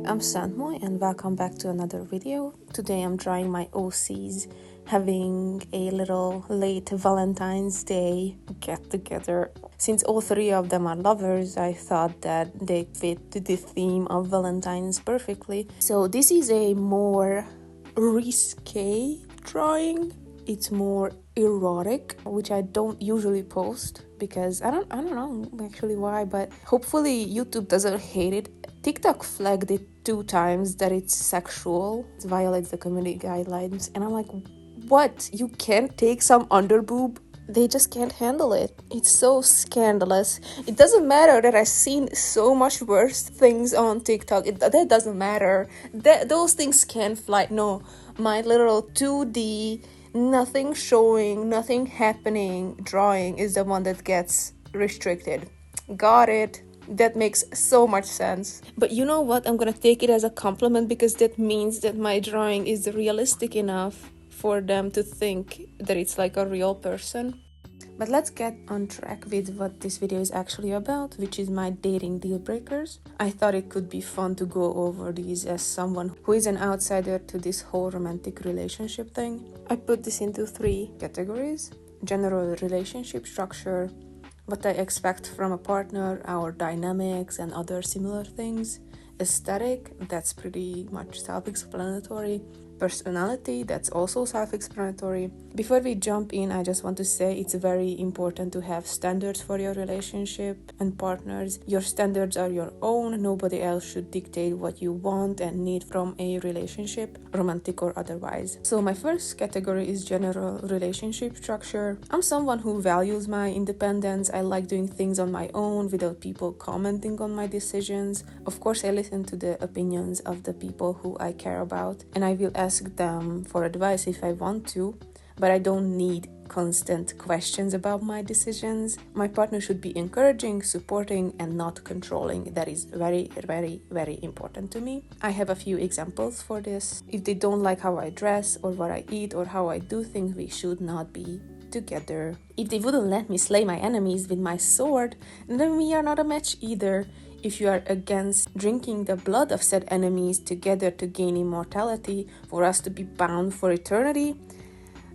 I'm Santmoy and welcome back to another video. Today I'm drawing my OCs, having a little late Valentine's Day get together. Since all three of them are lovers, I thought that they fit the theme of Valentine's perfectly. So this is a more risque drawing. It's more erotic, which I don't usually post because I don't know actually why, but hopefully YouTube doesn't hate it. TikTok flagged it 2 times that it's sexual. It violates the community guidelines, and I'm like, what? You can't take some underboob? They just can't handle it. It's so scandalous. It doesn't matter that I've seen so much worse things on TikTok. That doesn't matter. Those things can't fly. No, my little 2D, nothing showing, nothing happening drawing is the one that gets restricted. Got it. That makes so much sense. But you know what? I'm gonna take it as a compliment because that means that my drawing is realistic enough for them to think that it's like a real person. But let's get on track with what this video is actually about, which is my dating deal breakers. I thought it could be fun to go over these as someone who is an outsider to this whole romantic relationship thing. I put this into 3 categories: general relationship structure, what I expect from a partner, our dynamics and other similar things, aesthetic, that's pretty much self-explanatory, personality, that's also self-explanatory. Before we jump in, I just want to say it's very important to have standards for your relationship and partners. Your standards are your own. Nobody else should dictate what you want and need from a relationship, romantic or otherwise. So my first category is general relationship structure. I'm someone who values my independence. I like doing things on my own without people commenting on my decisions. Of course, I listen to the opinions of the people who I care about, and I will ask them for advice if I want to, but I don't need constant questions about my decisions. My partner should be encouraging, supporting, and not controlling. That is very, very, very important to me. I have a few examples for this. If they don't like how I dress or what I eat or how I do things, we should not be together. If they wouldn't let me slay my enemies with my sword, then we are not a match either. If you are against drinking the blood of said enemies together to gain immortality for us to be bound for eternity,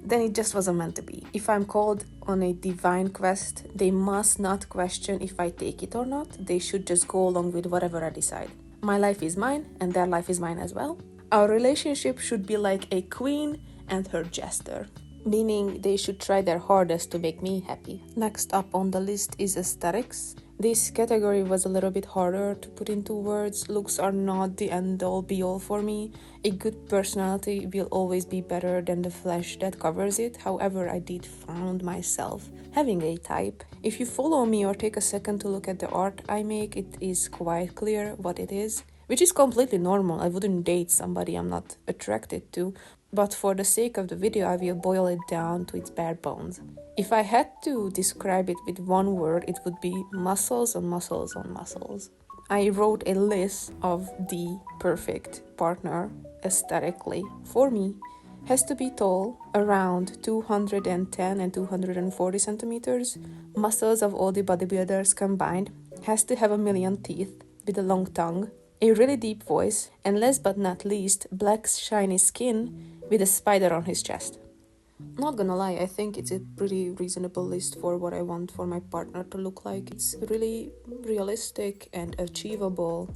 then it just wasn't meant to be. If I'm called on a divine quest, they must not question if I take it or not. They should just go along with whatever I decide. My life is mine, and their life is mine as well. Our relationship should be like a queen and her jester, meaning they should try their hardest to make me happy. Next up on the list is aesthetics. This category was a little bit harder to put into words. Looks are not the end-all be-all for me. A good personality will always be better than the flesh that covers it. However, I did find myself having a type. If you follow me or take a second to look at the art I make, it is quite clear what it is, which is completely normal. I wouldn't date somebody I'm not attracted to, but for the sake of the video, I will boil it down to its bare bones. If I had to describe it with one word, it would be muscles on muscles on muscles. I wrote a list of the perfect partner aesthetically for me. Has to be tall, around 210 and 240 centimeters, muscles of all the bodybuilders combined, has to have 1,000,000 teeth with a long tongue, a really deep voice, and last but not least, black shiny skin with a spider on his chest. Not gonna lie, I think it's a pretty reasonable list for what I want for my partner to look like. It's really realistic and achievable.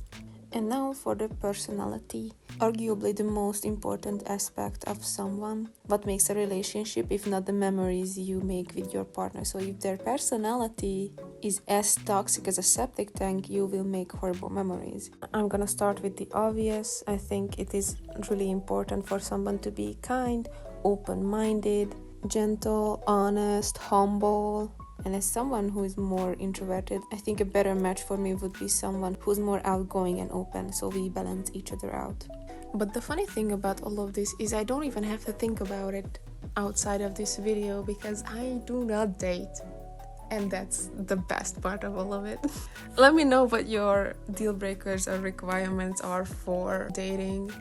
And now for the personality. Arguably the most important aspect of someone. What makes a relationship if not the memories you make with your partner? So if their personality is as toxic as a septic tank, you will make horrible memories. I'm gonna start with the obvious. I think it is really important for someone to be kind, open-minded, gentle, honest, humble. And as someone who is more introverted, I think a better match for me would be someone who's more outgoing and open, so we balance each other out. But the funny thing about all of this is I don't even have to think about it outside of this video because I do not date. And that's the best part of all of it. Let me know what your deal breakers or requirements are for dating.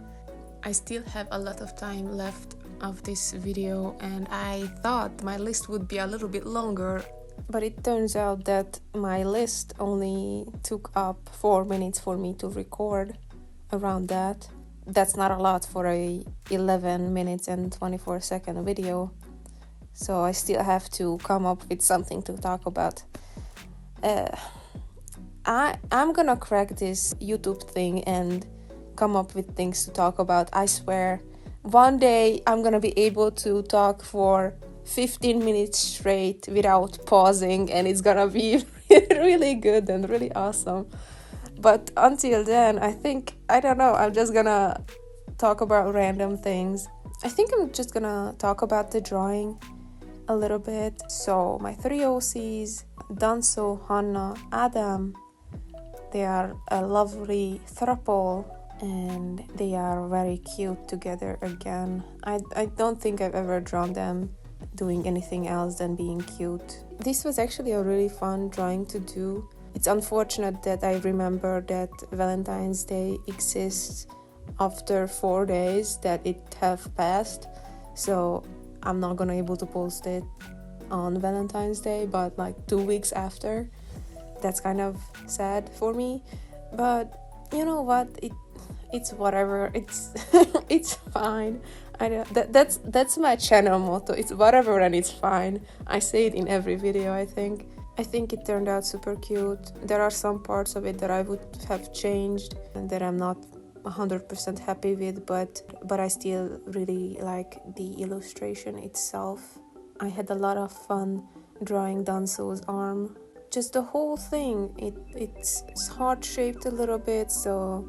I still have a lot of time left of this video, and I thought my list would be a little bit longer. But it turns out that my list only took up 4 minutes for me to record. around that. That's not a lot for a 11 minutes and 24-second video, so I still have to come up with something to talk about. I'm gonna crack this YouTube thing and come up with things to talk about. I swear, one day I'm gonna be able to talk for 15 minutes straight without pausing, and it's gonna be really good and really awesome. But until then, I don't know, I'm just gonna talk about random things. I think I'm just gonna talk about the drawing a little bit. So my 3 OCs, Danso, Hannah, Adam, they are a lovely throuple and they are very cute together again. I don't think I've ever drawn them doing anything else than being cute. This was actually a really fun drawing to do. It's unfortunate that I remember that Valentine's Day exists after 4 days that it have passed, so I'm not gonna able to post it on Valentine's Day, but like 2 weeks after. That's kind of sad for me, but you know what, it's whatever, it's it's fine. That's my channel motto, it's whatever and it's fine. I say it in every video. I think it turned out super cute. There are some parts of it that I would have changed and that I'm not 100% happy with, but I still really like the illustration itself. I had a lot of fun drawing Danso's arm. Just the whole thing, it's heart-shaped a little bit, so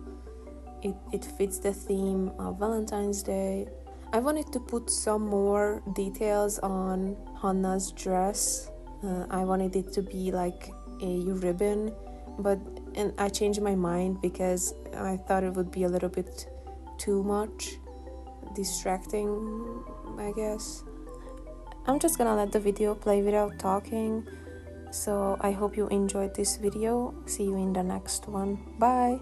it fits the theme of Valentine's Day. I wanted to put some more details on Hannah's dress. I wanted it to be like a ribbon, and I changed my mind because I thought it would be a little bit too much distracting, I guess. I'm just gonna let the video play without talking. So I hope you enjoyed this video. See you in the next one. Bye!